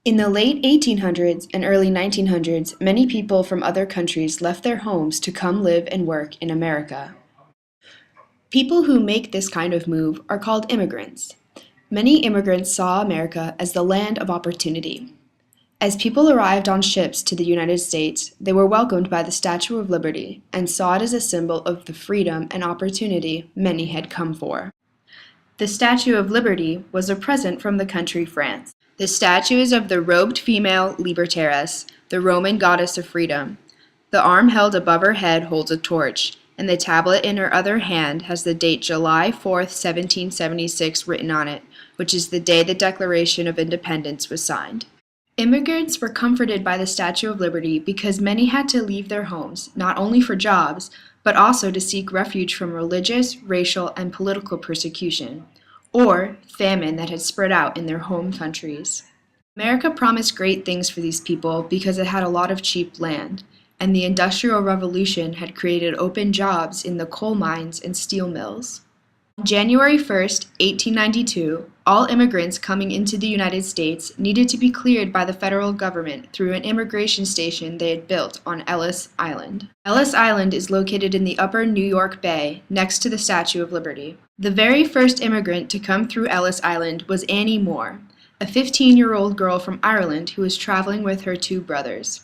In the late 1800s and early 1900s, many people from other countries left their homes to come live and work in America. People who make this kind of move are called immigrants. Many immigrants saw America as the land of opportunity. As people arrived on ships to the United States, they were welcomed by the Statue of Liberty and saw it as a symbol of the freedom and opportunity many had come for. The Statue of Liberty was a present from the country France. The statue is of the robed female Libertaris, the Roman goddess of freedom. The arm held above her head holds a torch, and the tablet in her other hand has the date July 4th, 1776 written on it, which is the day the Declaration of Independence was signed. Immigrants were comforted by the Statue of Liberty because many had to leave their homes, not only for jobs, but also to seek refuge from religious, racial, and political persecution, or famine that had spread out in their home countries. America promised great things for these people because it had a lot of cheap land, and the Industrial Revolution had created open jobs in the coal mines and steel mills. On January 1st, 1892, all immigrants coming into the United States needed to be cleared by the federal government through an immigration station they had built on Ellis Island. Ellis Island is located in the upper New York Bay, next to the Statue of Liberty. The very first immigrant to come through Ellis Island was Annie Moore, a 15-year-old girl from Ireland who was traveling with her two brothers.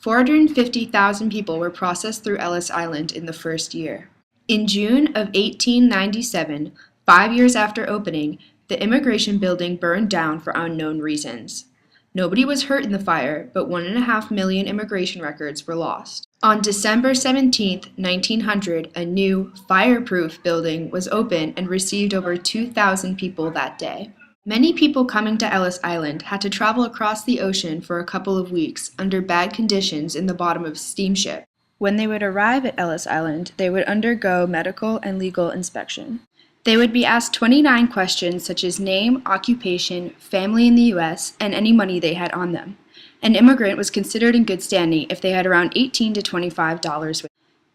450,000 people were processed through Ellis Island in the first year. In June of 1897, 5 years after opening, the immigration building burned down for unknown reasons. Nobody was hurt in the fire, but 1.5 million immigration records were lost. On December 17, 1900, a new, fireproof building was opened and received over 2,000 people that day. Many people coming to Ellis Island had to travel across the ocean for a couple of weeks under bad conditions in the bottom of a steamship. When they would arrive at Ellis Island, they would undergo medical and legal inspection. They would be asked 29 questions such as name, occupation, family in the U.S., and any money they had on them. An immigrant was considered in good standing if they had around $18 to $25 with them.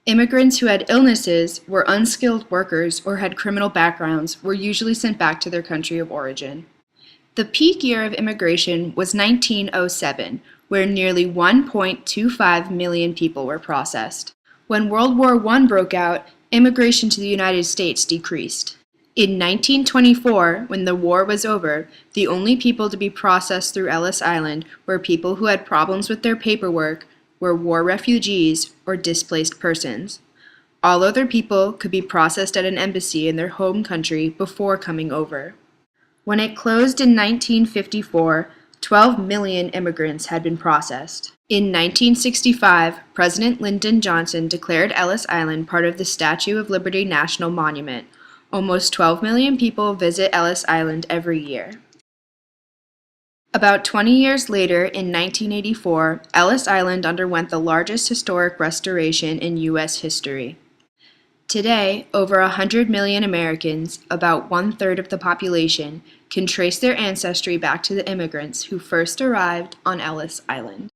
Immigrants who had illnesses, were unskilled workers, or had criminal backgrounds were usually sent back to their country of origin. The peak year of immigration was 1907, where nearly 1.25 million people were processed. When World War I broke out, immigration to the United States decreased. In 1924, when the war was over, the only people to be processed through Ellis Island were people who had problems with their paperwork, were war refugees, or displaced persons. All other people could be processed at an embassy in their home country before coming over. When it closed in 1954, 12 million immigrants had been processed. In 1965, President Lyndon Johnson declared Ellis Island part of the Statue of Liberty National Monument. Almost 12 million people visit Ellis Island every year. About 20 years later, in 1984, Ellis Island underwent the largest historic restoration in U.S. history. Today, over 100 million Americans, about one-third of the population, can trace their ancestry back to the immigrants who first arrived on Ellis Island.